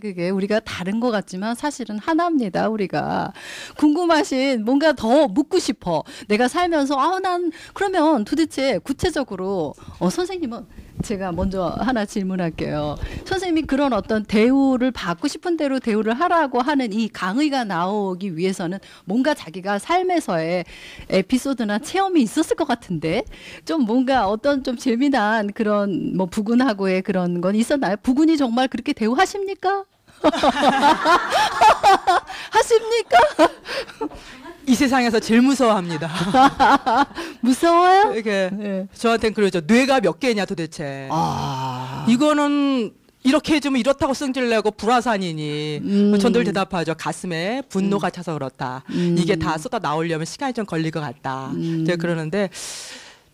그게 우리가 다른 것 같지만 사실은 하나입니다. 우리가 궁금하신 뭔가 더 묻고 싶어. 내가 살면서 난 그러면 도대체 구체적으로 선생님은 제가 먼저 하나 질문할게요. 선생님이 그런 어떤 대우를 받고 싶은 대로 대우를 하라고 하는 이 강의가 나오기 위해서는 뭔가 자기가 삶에서의 에피소드나 체험이 있었을 것 같은데 좀 뭔가 어떤 좀 재미난 그런 뭐 부군하고의 그런 건 있었나요? 부군이 정말 그렇게 대우하십니까? 하십니까? 이 세상에서 제일 무서워합니다. 무서워요? 이게 네. 저한테는 그러죠. 뇌가 몇 개냐 도대체. 이거는 이렇게 해주면 이렇다고 승질내고 불화산이니. 전 늘 대답하죠. 가슴에 분노가 차서 그렇다. 이게 다 쏟아 나오려면 시간이 좀 걸릴 것 같다. 제가 그러는데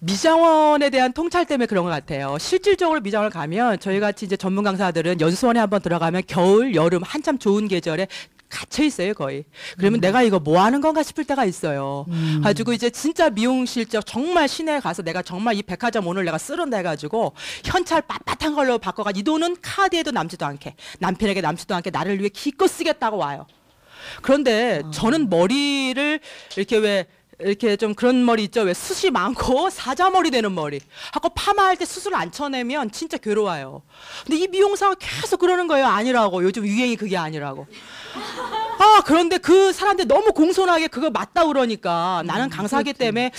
미장원에 대한 통찰 때문에 그런 것 같아요. 실질적으로 미장원을 가면 저희 같이 이제 전문 강사들은 연수원에 한번 들어가면 겨울, 여름 한참 좋은 계절에 갇혀 있어요, 거의. 그러면 내가 이거 뭐 하는 건가 싶을 때가 있어요. 가지고 이제 진짜 미용실적 정말 시내에 가서 내가 정말 이 백화점 오늘 내가 쓰런다 해가지고 현찰 빳빳한 걸로 바꿔가 이 돈은 카드에도 남지도 않게 남편에게 남지도 않게 나를 위해 기껏 쓰겠다고 와요. 그런데 저는 머리를 이렇게 왜 이렇게 좀 그런 머리 있죠. 왜 숱이 많고 사자머리 되는 머리. 하고 파마할 때 숱을 안 쳐내면 진짜 괴로워요. 근데 이 미용사가 계속 그러는 거예요. 아니라고. 요즘 유행이 그게 아니라고. 그런데 그 사람들 너무 공손하게 그거 맞다 그러니까 나는 강사기 때문에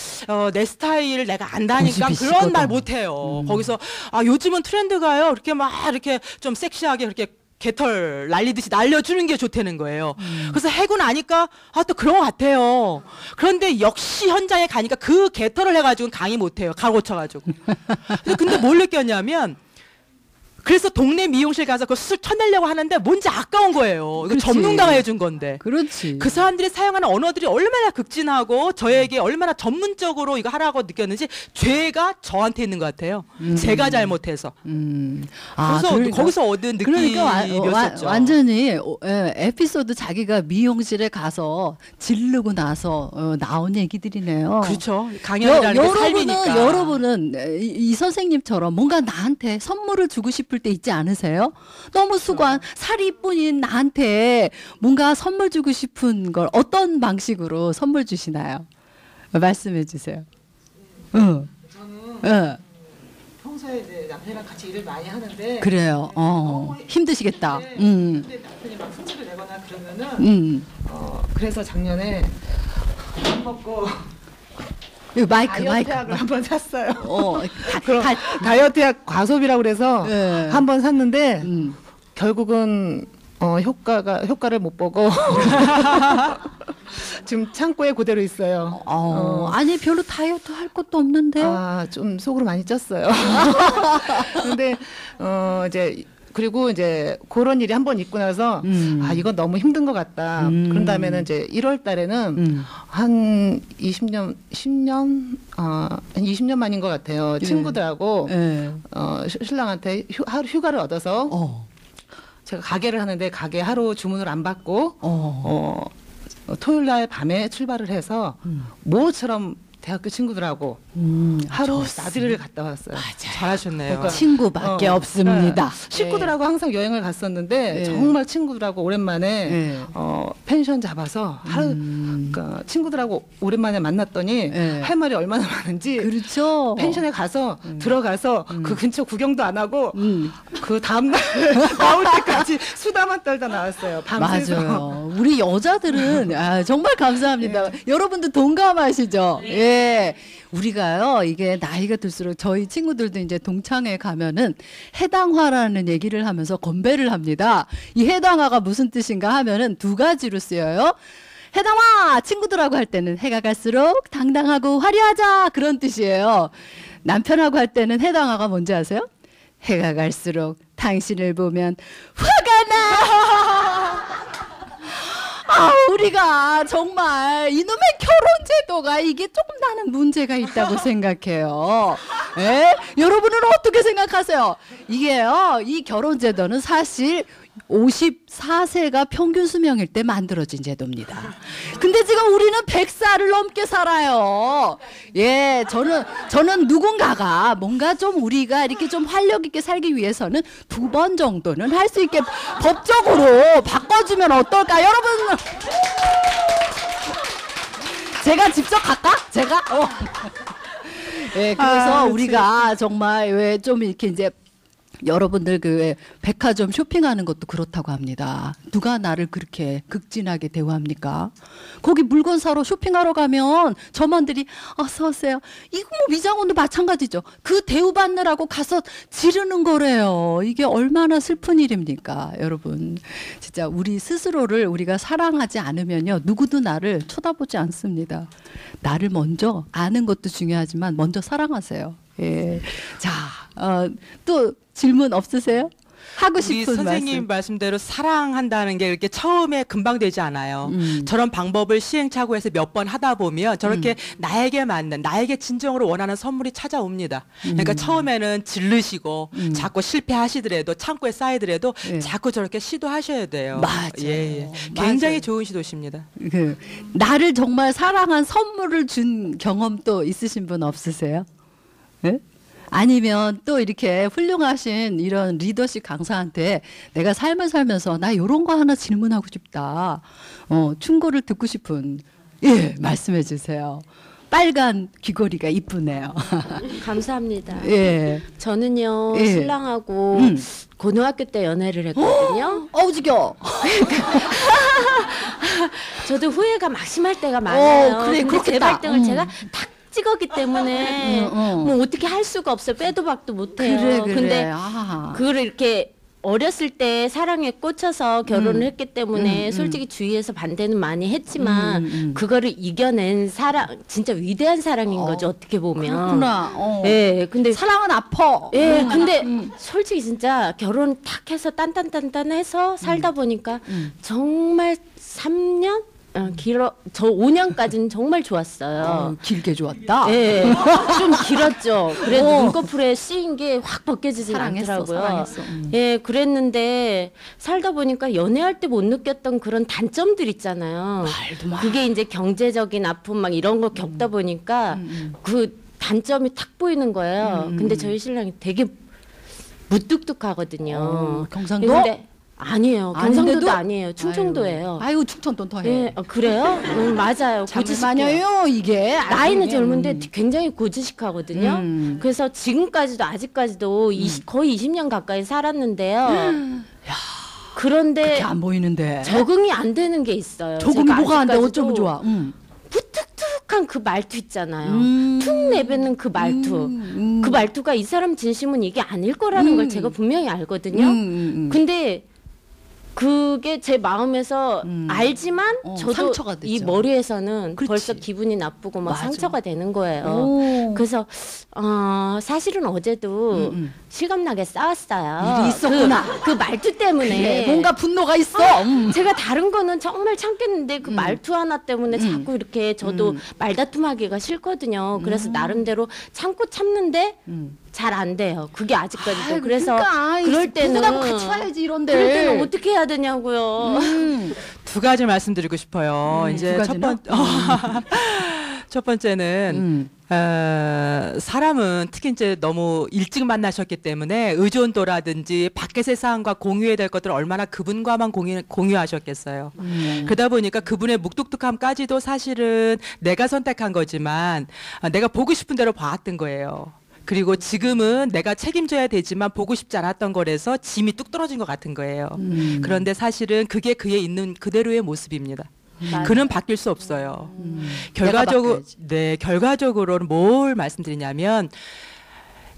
내 스타일을 내가 안다니까 그런 말 못해요. 거기서 요즘은 트렌드가요. 이렇게 막 이렇게 좀 섹시하게 그렇게 개털 날리듯이 날려주는 게 좋다는 거예요. 그래서 해고 나니까 또 그런 것 같아요. 그런데 역시 현장에 가니까 그 개털을 해가지고 강의 못해요. 가로쳐가지고. 근데 뭘 느꼈냐면 그래서 동네 미용실 가서 그 수술 쳐내려고 하는데 뭔지 아까운 거예요. 이거 전문가가 해준 건데. 그렇지. 그 사람들이 사용하는 언어들이 얼마나 극진하고 저에게 얼마나 전문적으로 이거 하라고 느꼈는지 죄가 저한테 있는 것 같아요. 제가 잘못해서. 그래서 거기서 얻은 느낌이었었죠. 완전히 에피소드 자기가 미용실에 가서 지르고 나서 나온 얘기들이네요. 그렇죠. 강연이라는 게 삶이니까. 여러분은 이 선생님처럼 뭔가 나한테 선물을 주고 싶을 때 있지 않으세요? 너무 수고한 사리뿐인 나한테 뭔가 선물 주고 싶은 걸 어떤 방식으로 선물 주시나요? 말씀해 주세요. 저는 평소에 이제 남편이랑 같이 일을 많이 하는데 그래요. 힘드시겠다. 근데 남편이 막 손질을 내거나 그러면은 그래서 작년에 밥 먹고 마이크. 다이어트약을 한번 샀어요. 그럼 다이어트약 과소비라고 그래서 한번 샀는데 결국은 효과를 못 보고 지금 창고에 그대로 있어요. 아니 별로 다이어트 할 것도 없는데. 좀 속으로 많이 쪘어요. 근데 이제 그리고 이제 그런 일이 한 번 있고 나서 이건 너무 힘든 것 같다. 그런 다음에는 이제 1월 달에는 한 20년 한 20년 만인 것 같아요. 친구들하고 신랑한테 하루 휴가를 얻어서 제가 가게를 하는데 가게 하루 주문을 안 받고 토요일 날 밤에 출발을 해서 모처럼 대학교 친구들하고 하루 나들이를 갔다 왔어요. 잘하셨네요. 그러니까, 친구밖에 없습니다. 식구들하고 항상 여행을 갔었는데 정말 친구들하고 오랜만에 펜션 잡아서 그러니까 친구들하고 오랜만에 만났더니 할 말이 얼마나 많은지. 그렇죠. 펜션에 가서 들어가서 그 근처 구경도 안 하고 그 다음날 나올 때까지 수다만 떨다 나왔어요. 밤새서. 맞아요. 우리 여자들은 정말 감사합니다. 여러분도 동감하시죠? 우리가요, 이게 나이가 들수록 저희 친구들도 이제 동창회 가면은 해당화라는 얘기를 하면서 건배를 합니다. 이 해당화가 무슨 뜻인가 하면은 두 가지로 쓰여요. 해당화! 친구들하고 할 때는 해가 갈수록 당당하고 화려하자! 그런 뜻이에요. 남편하고 할 때는 해당화가 뭔지 아세요? 해가 갈수록 당신을 보면 화가 나! 우리가 정말 이놈의 결혼제도가 이게 조금 나는 문제가 있다고 생각해요. 여러분은 어떻게 생각하세요? 이게요, 이 결혼제도는 사실 54세가 평균 수명일 때 만들어진 제도입니다. 근데 지금 우리는 100살을 넘게 살아요. 예, 저는 누군가가 뭔가 좀 우리가 이렇게 좀 활력 있게 살기 위해서는 2번 정도는 할 수 있게 법적으로 바꿔주면 어떨까? 여러분, 제가 직접 갈까? 제가? 예, 그래서 우리가 정말 왜 좀 이렇게 이제 여러분들 그 백화점 쇼핑하는 것도 그렇다고 합니다. 누가 나를 그렇게 극진하게 대우합니까? 거기 물건 사러 쇼핑하러 가면 점원들이 어서 오세요. 이거 뭐 미장원도 마찬가지죠. 그 대우받느라고 가서 지르는 거래요. 이게 얼마나 슬픈 일입니까, 여러분. 진짜 우리 스스로를 우리가 사랑하지 않으면요, 누구도 나를 쳐다보지 않습니다. 나를 먼저 아는 것도 중요하지만 먼저 사랑하세요. 예. 자, 또 질문 없으세요? 하고 우리 싶은 선생님 말씀. 말씀대로 사랑한다는 게 이렇게 처음에 금방 되지 않아요. 저런 방법을 시행착오해서 몇 번 하다 보면 저렇게 나에게 맞는, 나에게 진정으로 원하는 선물이 찾아옵니다. 그러니까 처음에는 질르시고 자꾸 실패하시더라도 창고에 쌓이더라도 예. 자꾸 저렇게 시도하셔야 돼요. 맞아요. 예, 예. 굉장히 맞아요. 좋은 시도십니다. 나를 정말 사랑한 선물을 준 경험 또 있으신 분 없으세요? 예? 아니면 또 이렇게 훌륭하신 이런 리더십 강사한테 내가 삶을 살면서 나 이런 거 하나 질문하고 싶다. 충고를 듣고 싶은, 예, 말씀해 주세요. 빨간 귀걸이가 이쁘네요. 감사합니다. 예. 저는요, 예. 신랑하고 고등학교 때 연애를 했거든요. 어우 지겨. 저도 후회가 막심할 때가 많아요. 그래, 근데 제 그렇겠다. 발등을 제가 탁 찍었기 때문에 뭐 어떻게 할 수가 없어요. 빼도 박도 못해요. 그래. 근데 아. 그거를 이렇게 어렸을 때 사랑에 꽂혀서 결혼을 했기 때문에 솔직히 주위에서 반대는 많이 했지만 그거를 이겨낸 사랑, 진짜 위대한 사랑인 거죠. 어떻게 보면. 그렇구나. 예, 근데 사랑은 아파. 예, 근데 솔직히 진짜 결혼 탁 해서 딴딴딴딴해서 살다 보니까 정말 3년? 저 5년까지는 정말 좋았어요. 길게 좋았다. 예, 좀 길었죠. 그래도 눈꺼풀에 씌인 게 확 벗겨지지 않더라고요. 사랑했어. 예, 그랬는데 살다 보니까 연애할 때 못 느꼈던 그런 단점들 있잖아요. 말도 마. 그게 이제 경제적인 아픔 막 이런 거 겪다 보니까 그 단점이 탁 보이는 거예요. 근데 저희 신랑이 되게 무뚝뚝하거든요. 경상도? 근데 아니에요. 경상도도 아닌데도? 아니에요. 충청도예요. 아이고 충청도 더 해. 예, 그래요? 맞아요. 잠시만요. 이게 나이는 젊은데 굉장히 고지식하거든요. 그래서 지금까지도 아직까지도 거의 20년 가까이 살았는데요. 그런데 그렇게 안 보이는데. 적응이 안 되는 게 있어요. 적응이 제가 뭐가 안 돼? 아직까지도 어쩌면 좋아. 무뚝뚝한 그 말투 있잖아요. 툭 내뱉는 그 말투. 그 말투가 이 사람 진심은 이게 아닐 거라는 걸 제가 분명히 알거든요. 근데 그게 제 마음에서 알지만 저도 상처가 이 되죠. 머리에서는 그렇지. 벌써 기분이 나쁘고 막 맞아. 상처가 되는 거예요. 오. 그래서 사실은 어제도 실감나게 싸웠어요. 일이 있었구나. 그 말투 때문에 그래, 뭔가 분노가 있어. 제가 다른 거는 정말 참겠는데 그 말투 하나 때문에 자꾸 이렇게 저도 말다툼하기가 싫거든요. 그래서 나름대로 참는데 잘 안 돼요. 그게 아직까지도. 아이고, 그래서 그러니까, 그럴 때는 누구나 같이 와야지 이런데. 그럴 때는 어떻게 해야 되냐고요. 두 가지 말씀드리고 싶어요. 이제 두 첫 가지나? 첫 번째는 사람은 특히 이제 너무 일찍 만나셨기 때문에 의존도라든지 밖의 세상과 공유해야 될 것들을 얼마나 그분과만 공유하셨겠어요. 그러다 보니까 그분의 묵뚝뚝함까지도 사실은 내가 선택한 거지만 내가 보고 싶은 대로 봐왔던 거예요. 그리고 지금은 내가 책임져야 되지만 보고 싶지 않았던 거라서 짐이 뚝 떨어진 것 같은 거예요. 그런데 사실은 그게 그의 있는 그대로의 모습입니다. 그는 바뀔 수 없어요. 결과적으로는 뭘 말씀드리냐면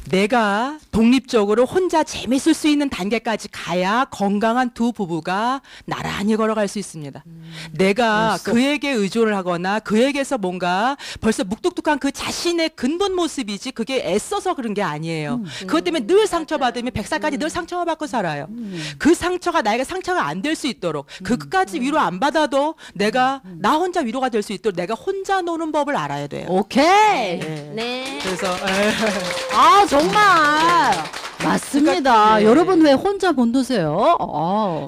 내가 독립적으로 혼자 재밌을 수 있는 단계까지 가야 건강한 두 부부가 나란히 걸어갈 수 있습니다. 내가 그에게 의존을 하거나 그에게서 뭔가 벌써 묵뚝뚝한 그 자신의 근본 모습이지 그게 애써서 그런 게 아니에요. 그것 때문에 늘 상처받으면 100살까지 늘 상처를 받고 살아요. 그 상처가 나에게 상처가 안 될 수 있도록 그것까지 위로 안 받아도 내가 나 혼자 위로가 될 수 있도록 내가 혼자 노는 법을 알아야 돼요. 오케이. 네. 그래서 아 정말 맞습니다. 그러니까, 네. 여러분 왜 혼자 못 노세요?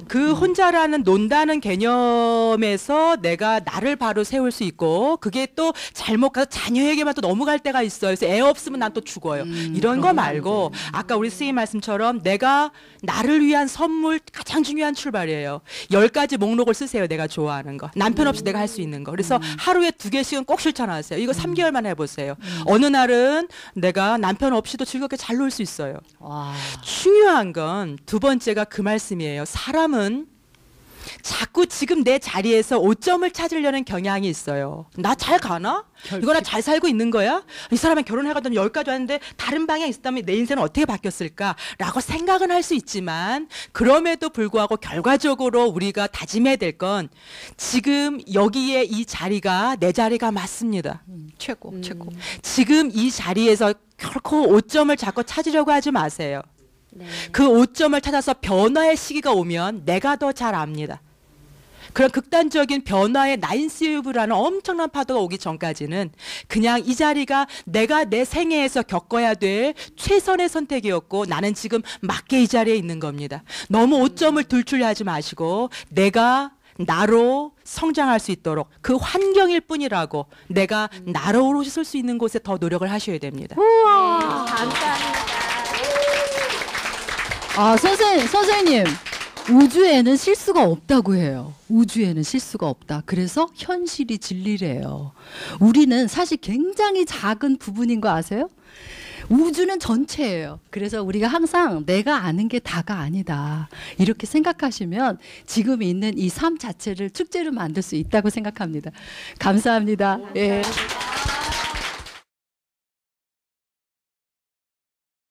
그 혼자라는 논다는 개념에서 내가 나를 바로 세울 수 있고 그게 또 잘못 가서 자녀에게만 또 넘어갈 때가 있어요. 그래서 애 없으면 난 또 죽어요. 이런 거 말고 아까 우리 스님 말씀처럼 내가 나를 위한 선물 가장 중요한 출발이에요. 10가지 목록을 쓰세요. 내가 좋아하는 거. 남편 없이 내가 할 수 있는 거. 그래서 하루에 2개씩은 꼭 실천하세요. 이거 3개월만 해보세요. 어느 날은 내가 남편 없이도 즐겁게 잘 놀 수 있어요. 와. 중요한 건 두 번째가 그 말씀이에요. 사람은 자꾸 지금 내 자리에서 오점을 찾으려는 경향이 있어요. 나 잘 가나? 이거나 잘 살고 있는 거야? 이 사람은 결혼해가지고 10가지 왔는데 다른 방향이 있었다면 내 인생은 어떻게 바뀌었을까라고 생각은 할 수 있지만 그럼에도 불구하고 결과적으로 우리가 다짐해야 될 건 지금 여기에 이 자리가 내 자리가 맞습니다. 최고, 최고. 지금 이 자리에서 결코 오점을 자꾸 찾으려고 하지 마세요. 네. 그 오점을 찾아서 변화의 시기가 오면 내가 더 잘 압니다. 그런 극단적인 변화의 나인스웨이브라는 엄청난 파도가 오기 전까지는 그냥 이 자리가 내가 내 생애에서 겪어야 될 최선의 선택이었고 나는 지금 맞게 이 자리에 있는 겁니다. 너무 오점을 둘출하지 마시고 내가 나로 성장할 수 있도록 그 환경일 뿐이라고 내가 나로 오롯이 설 수 있는 곳에 더 노력을 하셔야 됩니다. 우와. 감사합니다. 선생님. 우주에는 실수가 없다고 해요. 우주에는 실수가 없다. 그래서 현실이 진리래요. 우리는 사실 굉장히 작은 부분인 거 아세요? 우주는 전체예요. 그래서 우리가 항상 내가 아는 게 다가 아니다. 이렇게 생각하시면 지금 있는 이 삶 자체를 축제로 만들 수 있다고 생각합니다. 감사합니다. 예.